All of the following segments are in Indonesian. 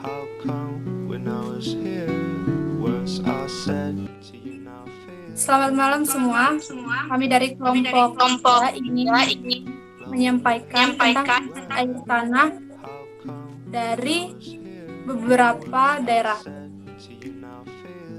How come when I was here, words are said to you now feel? Selamat malam semua. Kami dari kelompok 3 ingin menyampaikan tentang air tanah How come dari beberapa daerah.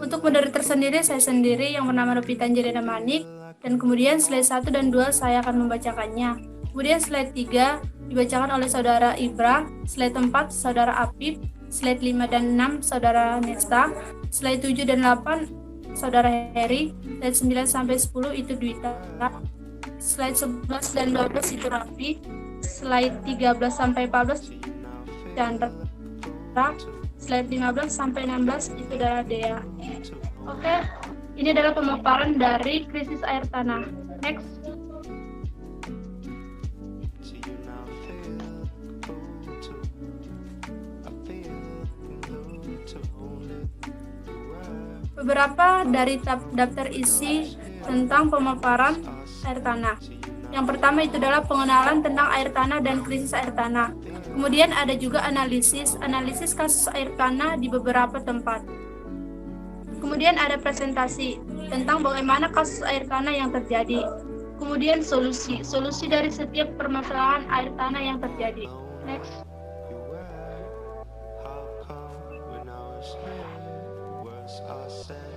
Untuk moderator tersendiri, saya sendiri yang bernama Novita Angelina Manik, dan kemudian slide 1 dan 2 saya akan membacakannya. Kemudian slide 3 dibacakan oleh Saudara Ibra, slide 4 Saudara Apip, slide 5 dan 6 Saudara Nesta, slide 7 dan 8 Saudara Heri, slide 9 sampai 10 itu Dwita, slide 11 dan 12 itu Raffi, slide 13 sampai 14 Chandra, slide 15 sampai 16 itu adalah Dea. Oke, ini adalah pemaparan dari krisis air tanah. Next. Beberapa dari daftar isi tentang pemaparan air tanah. Yang pertama itu adalah pengenalan tentang air tanah dan krisis air tanah. Kemudian ada juga analisis kasus air tanah di beberapa tempat. Kemudian ada presentasi tentang bagaimana kasus air tanah yang terjadi. Kemudian solusi dari setiap permasalahan air tanah yang terjadi. Next.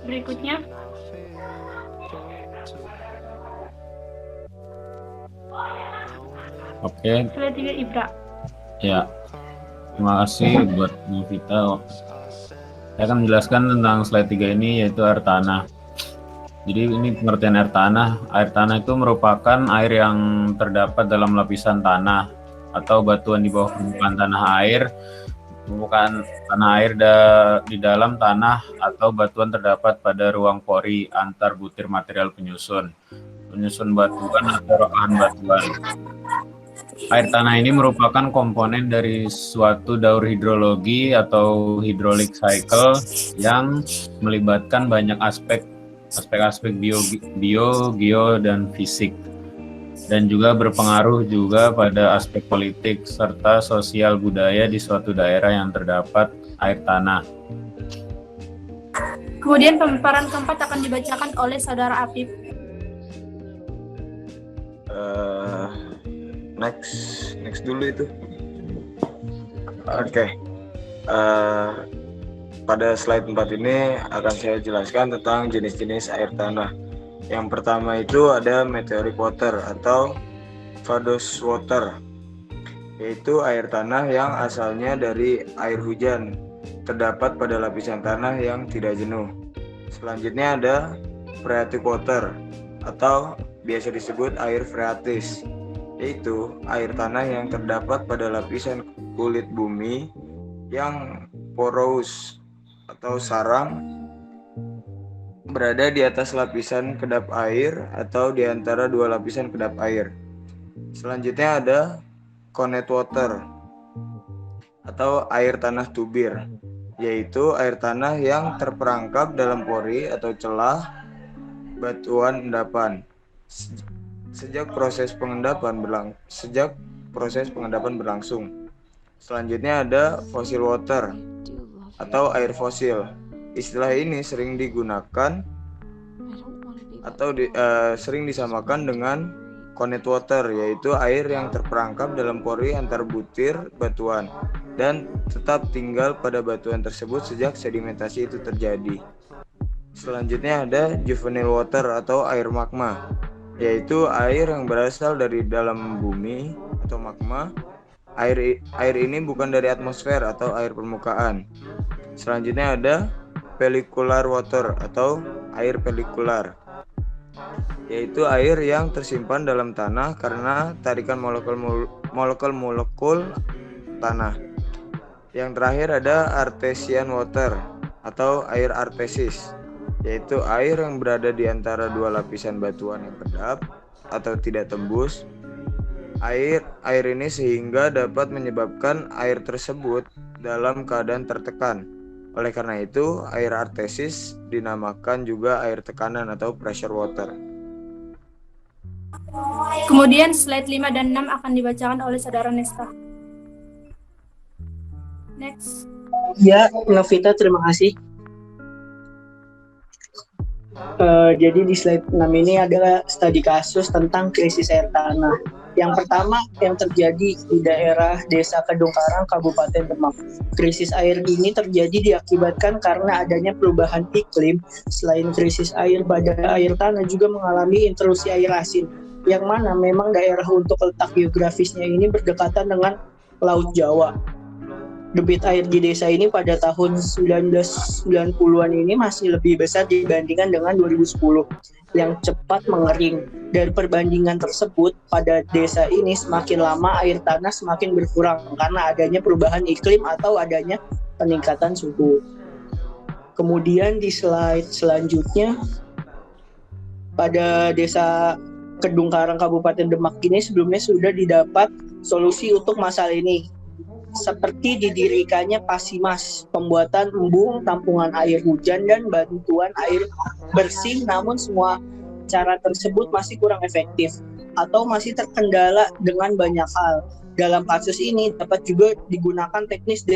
Berikutnya. Oke. Slide 3 Ibra. Ya. Terima kasih buat Novita. Saya akan menjelaskan tentang slide 3 ini, yaitu air tanah. Jadi ini pengertian air tanah. Air tanah itu merupakan air yang terdapat dalam lapisan tanah atau batuan di bawah permukaan tanah air. Permukaan tanah air di dalam tanah atau batuan terdapat pada ruang pori antar butir material penyusun batuan atau rekahan batuan. Air tanah ini merupakan komponen dari suatu daur hidrologi atau hydraulic cycle yang melibatkan banyak aspek bio, geo, dan fisik, dan juga berpengaruh juga pada aspek politik serta sosial budaya di suatu daerah yang terdapat air tanah. Kemudian pemaparan keempat akan dibacakan oleh Saudara Apip. Next dulu itu. Oke. Pada slide 4 ini akan saya jelaskan tentang jenis-jenis air tanah. Yang pertama itu ada meteoric water atau vadose water, yaitu air tanah yang asalnya dari air hujan, terdapat pada lapisan tanah yang tidak jenuh. Selanjutnya ada phreatic water atau biasa disebut air freatis, yaitu air tanah yang terdapat pada lapisan kulit bumi yang porous atau sarang, berada di atas lapisan kedap air atau di antara dua lapisan kedap air. Selanjutnya ada connate water atau air tanah tubir, yaitu air tanah yang terperangkap dalam pori atau celah batuan endapan. Sejak proses pengendapan berlangsung. Selanjutnya ada fossil water atau air fosil. Istilah ini sering digunakan atau sering disamakan dengan connate water, yaitu air yang terperangkap dalam pori antar butir batuan dan tetap tinggal pada batuan tersebut sejak sedimentasi itu terjadi. Selanjutnya ada juvenile water atau air magma, yaitu air yang berasal dari dalam bumi atau magma. Air ini bukan dari atmosfer atau air permukaan. Selanjutnya ada pellicular water atau air pelikular, yaitu air yang tersimpan dalam tanah karena tarikan molekul tanah. Yang terakhir ada artesian water atau air artesis, yaitu air yang berada di antara dua lapisan batuan yang kedap atau tidak tembus air ini sehingga dapat menyebabkan air tersebut dalam keadaan tertekan. Oleh karena itu, air artesis dinamakan juga air tekanan atau pressure water. Kemudian slide 5 dan 6 akan dibacakan oleh Saudara Nesta. Next. Ya, Novita, terima kasih. Jadi di slide 6 ini adalah studi kasus tentang krisis air tanah. Yang pertama yang terjadi di daerah Desa Kedungkarang, Kabupaten Demak. Krisis air ini terjadi diakibatkan karena adanya perubahan iklim. Selain krisis air, badan air tanah juga mengalami intrusi air asin, yang mana memang daerah untuk letak geografisnya ini berdekatan dengan Laut Jawa. Debit air di desa ini pada tahun 1990-an ini masih lebih besar dibandingkan dengan 2010 yang cepat mengering. Dari perbandingan tersebut, pada desa ini semakin lama air tanah semakin berkurang karena adanya perubahan iklim atau adanya peningkatan suhu. Kemudian di slide selanjutnya, pada desa Kedungkarang Kabupaten Demak ini sebelumnya sudah didapat solusi untuk masalah ini, seperti didirikannya Pasimas, pembuatan embung tampungan air hujan dan bantuan air bersih, namun semua cara tersebut masih kurang efektif atau masih terkendala dengan banyak hal. Dalam kasus ini dapat juga digunakan teknis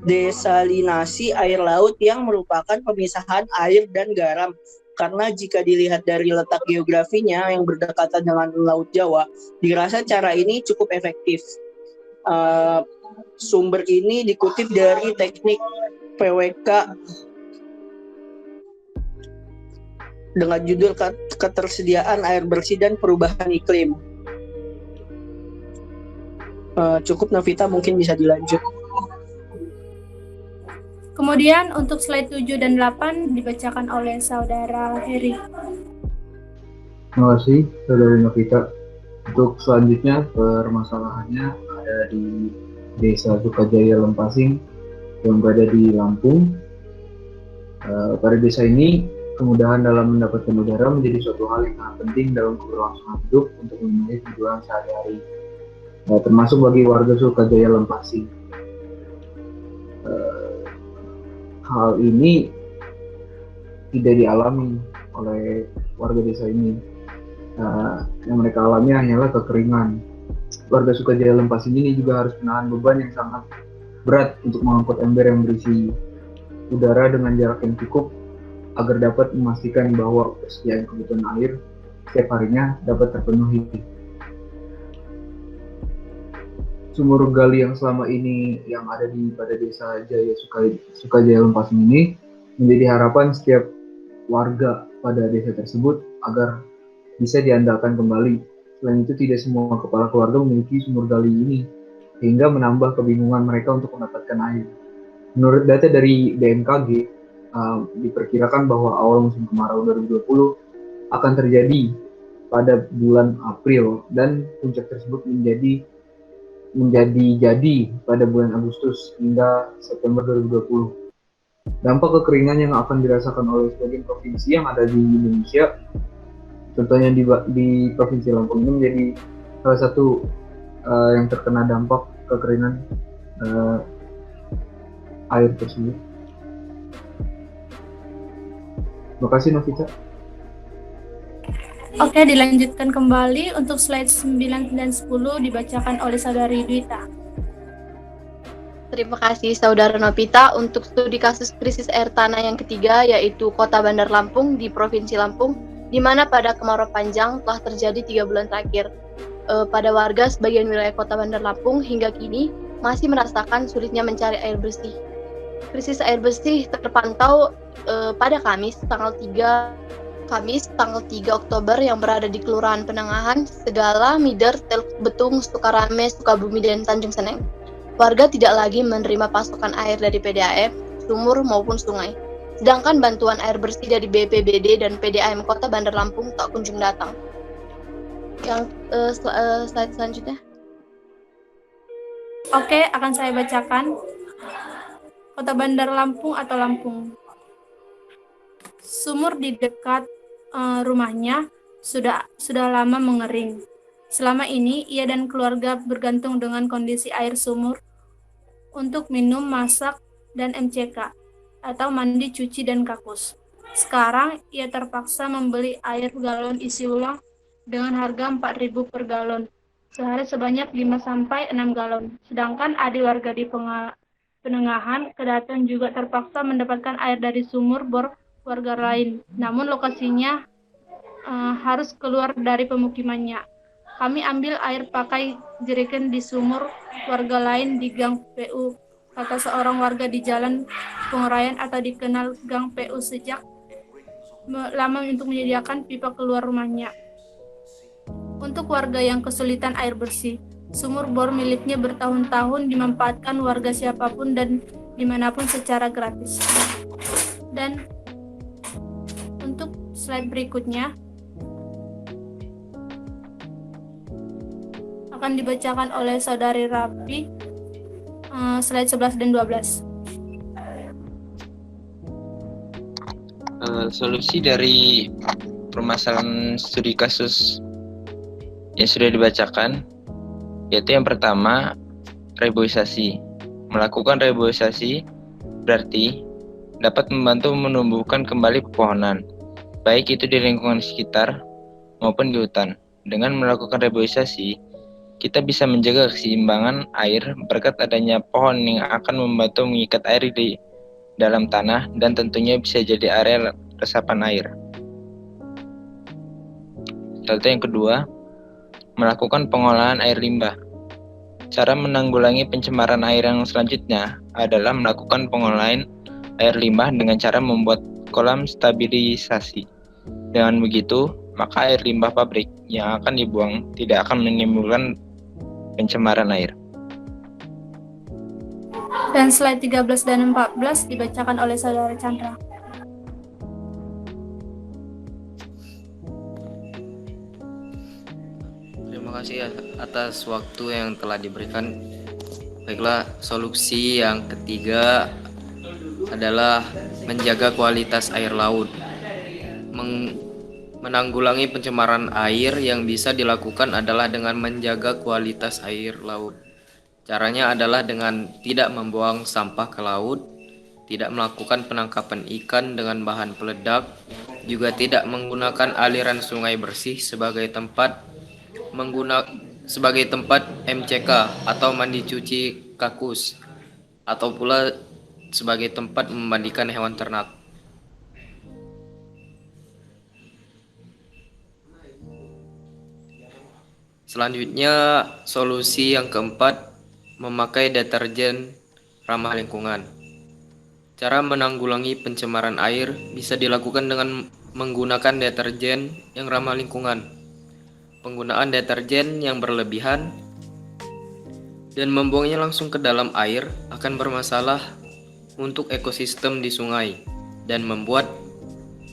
desalinasi air laut yang merupakan pemisahan air dan garam. Karena jika dilihat dari letak geografinya yang berdekatan dengan Laut Jawa, dirasa cara ini cukup efektif. Sumber ini dikutip dari teknik PWK dengan judul Ketersediaan Air Bersih dan Perubahan Iklim. Cukup, Novita, mungkin bisa dilanjut. Kemudian untuk slide 7 dan 8 dibacakan oleh Saudara Heri. Terima kasih, Saudara Novita. Untuk selanjutnya, permasalahannya ada di Desa Sukajaya Lempasing yang berada di Lampung. Pada desa ini, kemudahan dalam mendapatkan udara menjadi suatu hal yang sangat penting dalam keberlangsungan hidup untuk memenuhi kebutuhan sehari-hari, termasuk bagi warga Sukajaya Lempasing. Hal ini tidak dialami oleh warga desa ini. Yang mereka alami hanyalah kekeringan. Warga Sukajaya Lempasing ini juga harus menahan beban yang sangat berat untuk mengangkut ember yang berisi udara dengan jarak yang cukup agar dapat memastikan bahwa persediaan kebutuhan air setiap harinya dapat terpenuhi. Sumur gali yang selama ini yang ada pada desa Sukajaya Lempasing ini menjadi harapan setiap warga pada desa tersebut agar bisa diandalkan kembali. Selain itu, tidak semua kepala keluarga memiliki sumur gali ini, sehingga menambah kebingungan mereka untuk mendapatkan air. Menurut data dari BMKG, diperkirakan bahwa awal musim kemarau 2020 akan terjadi pada bulan April dan puncak tersebut menjadi pada bulan Agustus hingga September 2020. Dampak kekeringan yang akan dirasakan oleh sebagian provinsi yang ada di Indonesia, contohnya di Provinsi Lampung ini, menjadi salah satu yang terkena dampak kekeringan air tersebut. Terima kasih, Novita. Oke, dilanjutkan kembali untuk slide 9 dan 10 dibacakan oleh Saudari Dwita. Terima kasih Saudara Novita. Untuk studi kasus krisis air tanah yang ketiga, yaitu Kota Bandar Lampung di Provinsi Lampung, di mana pada kemarau panjang telah terjadi 3 bulan terakhir. Pada warga sebagian wilayah Kota Bandar Lampung hingga kini masih merasakan sulitnya mencari air bersih. Krisis air bersih terpantau pada Kamis tanggal 3 Oktober yang berada di Kelurahan Penengahan, Segala, Mider, Teluk Betung, Sukarame, Sukabumi, dan Tanjung Seneng. Warga tidak lagi menerima pasokan air dari PDAM, sumur maupun sungai. Sedangkan bantuan air bersih dari BPBD dan PDAM Kota Bandar Lampung tak kunjung datang. Yang slide selanjutnya. Oke, akan saya bacakan. Kota Bandar Lampung atau Lampung. Sumur di dekat rumahnya sudah lama mengering. Selama ini, ia dan keluarga bergantung dengan kondisi air sumur untuk minum, masak, dan MCK, atau mandi, cuci, dan kakus. Sekarang, ia terpaksa membeli air galon isi ulang dengan harga 4.000 per galon, sehari sebanyak 5-6 galon. Sedangkan adik warga Penerangan, kedatangan juga terpaksa mendapatkan air dari sumur bor warga lain. Namun lokasinya harus keluar dari pemukimannya. Kami ambil air pakai jerigen di sumur warga lain di Gang PU, kata seorang warga di Jalan Pengurayan atau dikenal Gang PU sejak lama untuk menyediakan pipa keluar rumahnya. Untuk warga yang kesulitan air bersih, sumur bor miliknya bertahun-tahun dimanfaatkan warga siapapun dan dimanapun secara gratis. Dan untuk slide berikutnya akan dibacakan oleh Saudari Rapi, slide 11 dan 12. Solusi dari permasalahan studi kasus yang sudah dibacakan, yaitu yang pertama, reboisasi. Melakukan reboisasi berarti dapat membantu menumbuhkan kembali pepohonan, baik itu di lingkungan sekitar maupun di hutan. Dengan melakukan reboisasi, kita bisa menjaga keseimbangan air berkat adanya pohon yang akan membantu mengikat air di dalam tanah dan tentunya bisa jadi area resapan air. Lalu yang kedua, melakukan pengolahan air limbah. Cara menanggulangi pencemaran air yang selanjutnya adalah melakukan pengolahan air limbah dengan cara membuat kolam stabilisasi. Dengan begitu, maka air limbah pabrik yang akan dibuang tidak akan menimbulkan pencemaran air. Dan slide 13 dan 14 dibacakan oleh Saudara Chandra. Terima kasih atas waktu yang telah diberikan. Baiklah, solusi yang ketiga adalah menjaga kualitas air laut. Menanggulangi pencemaran air yang bisa dilakukan adalah dengan menjaga kualitas air laut. Caranya adalah dengan tidak membuang sampah ke laut, tidak melakukan penangkapan ikan dengan bahan peledak, juga tidak menggunakan aliran sungai bersih sebagai tempat MCK atau mandi cuci kakus, atau pula sebagai tempat memandikan hewan ternak. Selanjutnya, solusi yang keempat, memakai deterjen ramah lingkungan. Cara menanggulangi pencemaran air bisa dilakukan dengan menggunakan deterjen yang ramah lingkungan. Penggunaan deterjen yang berlebihan dan membuangnya langsung ke dalam air akan bermasalah untuk ekosistem di sungai dan membuat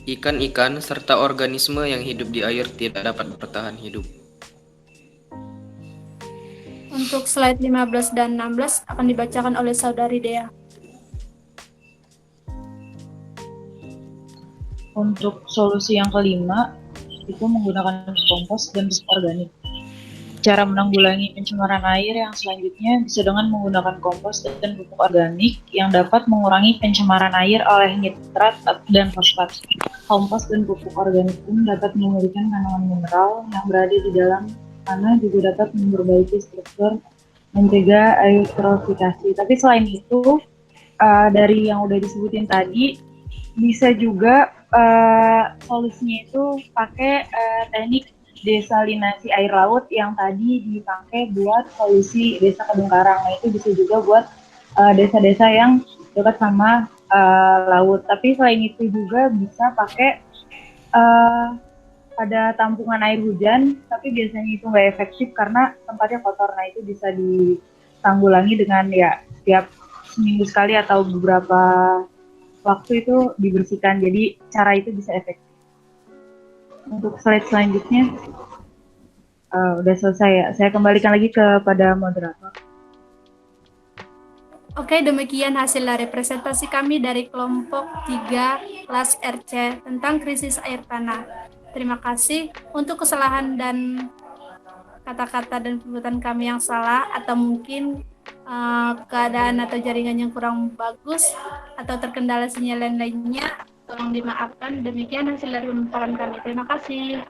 ikan-ikan serta organisme yang hidup di air tidak dapat bertahan hidup. Untuk slide 15 dan 16 akan dibacakan oleh Saudari Dea. Untuk solusi yang kelima, itu menggunakan kompos dan pupuk organik. Cara menanggulangi pencemaran air yang selanjutnya bisa dengan menggunakan kompos dan pupuk organik yang dapat mengurangi pencemaran air oleh nitrat dan fosfat. Kompos dan pupuk organik pun dapat memulihkan kandungan mineral yang berada di dalam tanah, juga dapat memperbaiki struktur, mencegah eutrofikasi. Tapi selain itu, dari yang udah disebutin tadi, bisa juga solusinya itu pakai teknik desalinasi air laut yang tadi dipakai buat solusi desa Kedung Karang. Nah, itu bisa juga buat desa-desa yang dekat sama laut. Tapi selain itu juga bisa pakai pada tampungan air hujan, tapi biasanya itu nggak efektif karena tempatnya kotor. Nah, itu bisa ditanggulangi dengan ya setiap seminggu sekali atau beberapa waktu itu dibersihkan. Jadi cara itu bisa efektif. Untuk slide selanjutnya udah selesai ya. Saya kembalikan lagi kepada moderator. Oke, demikian hasil dari presentasi kami dari kelompok 3 kelas RC tentang krisis air tanah. Terima kasih. Untuk kesalahan dan kata-kata dan penyebutan kami yang salah, atau mungkin keadaan atau jaringan yang kurang bagus atau terkendala sinyal lainnya, tolong dimaafkan. Demikian hasil dari pemaparan kami. Terima kasih.